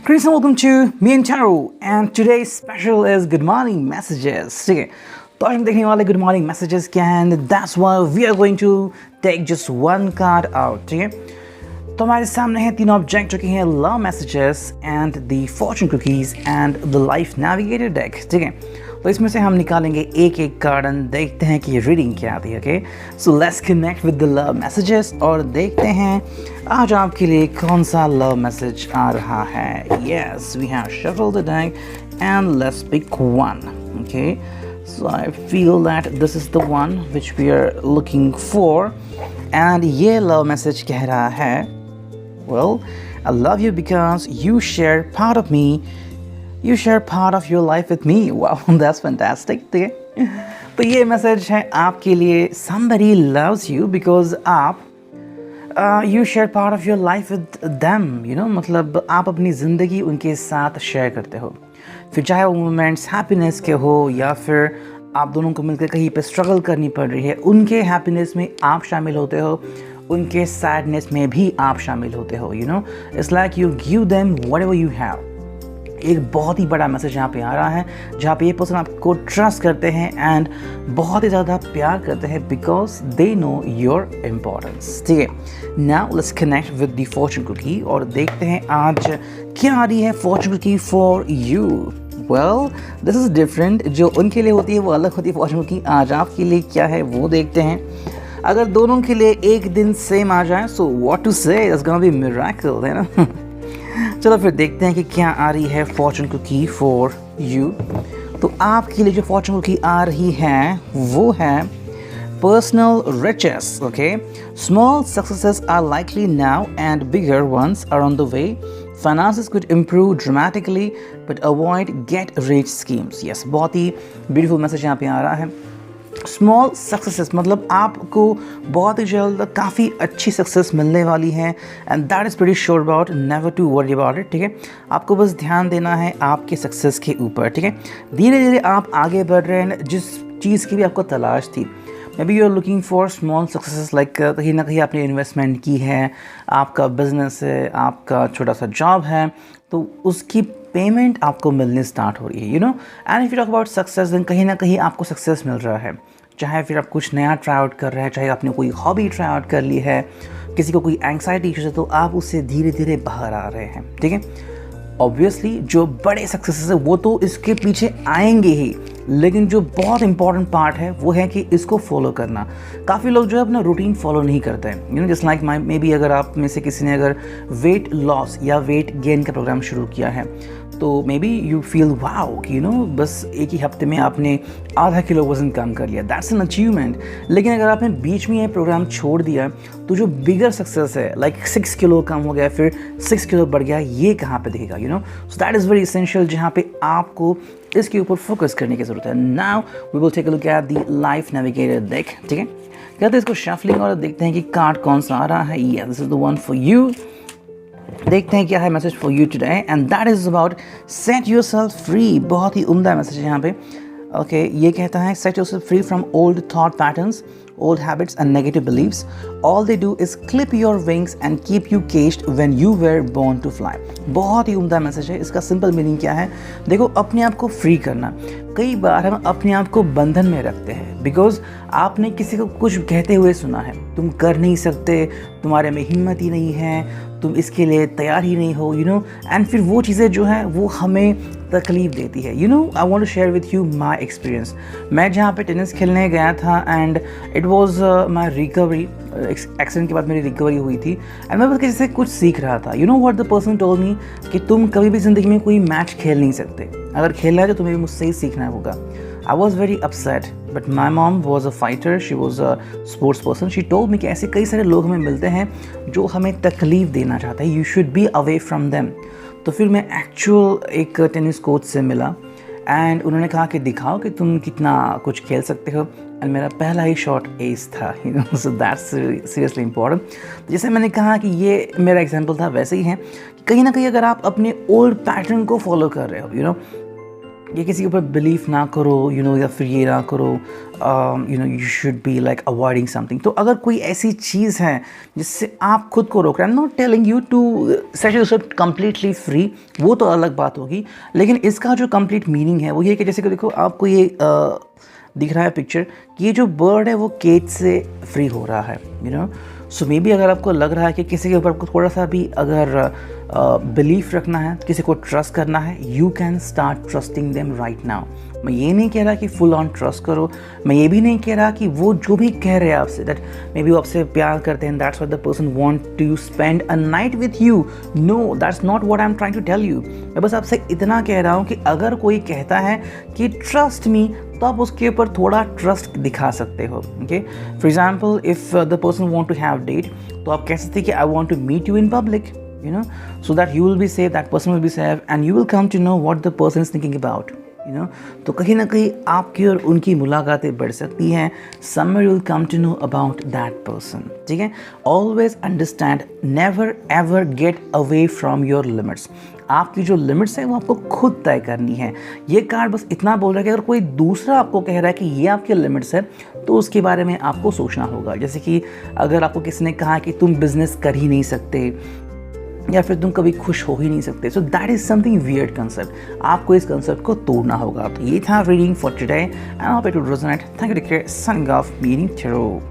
Chris and welcome to me and Taro and today's special is good morning messages. ठीक है, तो आज हम देखने वाले good morning messages क्या हैं and that's why we are going to take just one card out. ठीक है, तो हमारे सामने हैं तीन ऑब्जेक्ट जो कि हैं love messages and the fortune cookies and the life navigator deck. ठीक है, तो इसमें से हम निकालेंगे एक एक कार्ड और देखते हैं कि रीडिंग क्या आती है. Okay, so let's connect with the love messages और देखते हैं आज आपके लिए कौन सा लव मैसेज आ रहा है. Yes, we have shuffled the deck and let's pick one. Okay, so I feel that this is the one which we are looking for and ये लव मैसेज कह रहा है, well, I love you because you share part of me. You share part of your life with me. Wow, that's fantastic. ठीक है, तो ये message है आपके लिए. Somebody loves you because आप you share part of your life with them. You know, मतलब आप अपनी ज़िंदगी उनके साथ शेयर करते हो. फिर चाहे वो मोमेंट्स हैप्पीनेस के हो या फिर आप दोनों को मिलकर कहीं पे स्ट्रगल करनी पड़ रही है, उनके हैप्पीनेस में आप शामिल होते हो, उनके सैडनेस में भी आप शामिल होते हो. You know, it's like you give them whatever you have. एक बहुत ही बड़ा मैसेज यहाँ पे आ रहा है जहाँ पे ये पर्सन आपको ट्रस्ट करते हैं एंड बहुत ही ज़्यादा प्यार करते हैं because they know your importance. ठीक है, now let's connect with the fortune cookie और देखते हैं आज क्या आ रही है fortune cookie for you. Well, this is different. जो उनके लिए होती है वो अलग होती है फॉर्चून कुकी. आज आपके लिए क्या है वो देखते हैं. अगर दोनों के लिए एक दिन सेम आ जाए सो व्हाट टू से, इट्स गोना बी मिरेकल, है ना. चलो फिर देखते हैं कि क्या आ रही है फॉर्चून कुकी फॉर यू. तो आपके लिए जो फॉर्चून कुकी आ रही है वो है personal riches. Okay, small successes are likely now and bigger ones are on the way. Finances could improve dramatically but avoid get rich schemes. Yes, बहुत ही beautiful message यहाँ पे आ रहा है. स्मॉल सक्सेसेस मतलब आपको बहुत ही जल्द काफ़ी अच्छी सक्सेस मिलने वाली है and that is pretty sure about. Never to worry about it. ठीक है, आपको बस ध्यान देना है आपके सक्सेस के ऊपर. ठीक है, धीरे धीरे आप आगे बढ़ रहे हैं जिस चीज़ की भी आपको तलाश थी. Maybe you are looking for small successes like कहीं ना कहीं आपने इन्वेस्टमेंट की है, आपका बिजनेस है, आपका छोटा सा जॉब है, तो उसकी पेमेंट आपको मिलने स्टार्ट हो रही है. You know, and if you talk about success then कहीं ना कहीं आपको सक्सेस मिल रहा है. चाहे फिर आप कुछ नया ट्राई आउट कर रहे हैं, चाहे आपने कोई हॉबी ट्राई आउट कर ली है, किसी को कोई एंग्जाइटी इश्यूज है तो आप उससे धीरे धीरे बाहर आ रहे हैं. ठीक है, ऑब्वियसली जो बड़े सक्सेसेस है वो तो इसके पीछे आएंगे ही, लेकिन जो बहुत इंपॉर्टेंट पार्ट है वो है कि इसको फॉलो करना. काफ़ी लोग जो है अपना रूटीन फॉलो नहीं करते हैं. You know, just like may be अगर आप में से किसी ने अगर वेट लॉस या वेट गेन का प्रोग्राम शुरू किया है तो may be you feel wow कि यू नो बस एक ही हफ्ते में आपने आधा किलो वज़न कम कर लिया, दैट्स एन अचीवमेंट. लेकिन अगर आपने बीच में ये प्रोग्राम छोड़ दिया तो जो बिगर सक्सेस है लाइक 6 किलो कम हो गया फिर 6 किलो बढ़ गया, ये कहाँ पे दिखेगा. You know, so that is very essential जहाँ पे आपको इसके ऊपर फोकस करने की ज़रूरत है. Now we will take a look at the life navigator deck. ठीक है, कहते हैं इसको शफलिंग और देखते हैं कि कार्ड कौन सा आ रहा है. या this is the one for you. देखते हैं क्या है message for you today and that is about set yourself free. बहुत ही उम्दा मैसेज है यहाँ पे. ओके, ये कहता है set yourself free from old thought patterns, old habits and negative beliefs. All they do is clip your wings and keep you caged when you were born to fly. बहुत ही उम्दा message है. इसका simple meaning क्या है, देखो, अपने आप को फ्री करना. कई बार हम अपने आप को बंधन में रखते हैं बिकॉज आपने किसी को कुछ कहते हुए सुना है, तुम कर नहीं सकते, तुम्हारे में हिम्मत ही नहीं है, तुम इसके लिए तैयार ही नहीं हो. यू नो, एंड फिर वो चीज़ें जो हैं वो हमें तकलीफ देती है. You know, I want to share with you my experience. मैं जहाँ पे टेनिस खेलने गया था and it was my recovery. Accident के बाद मेरी रिकवरी हुई थी एंड मैं बस किसी से कुछ सीख रहा था. You know what the person told me कि तुम कभी भी ज़िंदगी में कोई मैच खेल नहीं सकते, अगर खेलना है तो तुम्हें मुझसे ही सीखना होगा. I was very upset, but my mom was a fighter. She was a sports person. She told me कि ऐसे कई सारे लोग हमें मिलते हैं जो हमें तकलीफ़ देना चाहते हैं. You should be away from them. तो फिर मैं एक्चुअल एक टेनिस कोच से मिला एंड उन्होंने कहा कि दिखाओ कि तुम कितना कुछ खेल सकते हो. एंड मेरा पहला ही शॉट एस था. You know, so that's seriously important. जैसे मैंने कहा कि ये मेरा एग्जाम्पल था, वैसे ही है कि कहीं ना कहीं अगर आप अपने ओल्ड पैटर्न को फॉलो कर रहे हो, यू नो, ये किसी के ऊपर बिलीव ना करो, या फिर ये ना करो, you should be like avoiding something. तो अगर कोई ऐसी चीज़ है जिससे आप खुद को रोक रहे हैं, I am not telling you to set yourself completely free, वो तो अलग बात होगी, लेकिन इसका जो कंप्लीट मीनिंग है वो ये कि जैसे कि देखो आपको ये दिख रहा है पिक्चर कि ये जो बर्ड है वो केज से फ्री हो रहा है, सो मे बी अगर आपको लग रहा है कि किसी के ऊपर आपको थोड़ा सा भी अगर बिलीफ रखना है, किसी को ट्रस्ट करना है, you can start trusting them right now. मैं ये नहीं कह रहा कि फुल ऑन ट्रस्ट करो, मैं ये भी नहीं कह रहा कि वो जो भी कह रहे हैं आपसे, दैट मे बी वो आपसे प्यार करते हैं, that's what the person want to spend a night with you, no that's not what I am trying to tell you. मैं बस आपसे इतना कह रहा हूँ कि अगर कोई कहता है कि ट्रस्ट मी, तो आप उसके ऊपर थोड़ा ट्रस्ट दिखा सकते हो। Okay, for example if the person want to have date, तो आप कह सकते हैं कि I want to meet you in public, so that you will be safe, that person will be safe, and you will come to know what the person is thinking about, तो कहीं ना कहीं आपकी और उनकी मुलाकातें बढ़ सकती हैं, somewhere you will come to know about that person, ठीक है। always understand, never ever get away from your limits। आपकी जो लिमिट्स हैं वो आपको खुद तय करनी है। ये कार्ड बस इतना बोल रहा है कि अगर कोई दूसरा आपको कह रहा है कि ये आपके लिमिट्स है, तो उसके बारे में आपको सोचना होगा। जैसे कि अगर आपको किसी ने कहा कि तुम बिजनेस कर ही नहीं सकते, या फिर तुम कभी खुश हो ही नहीं सकते, so that is something weird concept. आपको इस कंसेप्ट को तोड़ना होगा। तो ये था reading for today and I hope it would resonate. Thank you, take care, signing off, Meaning tarot.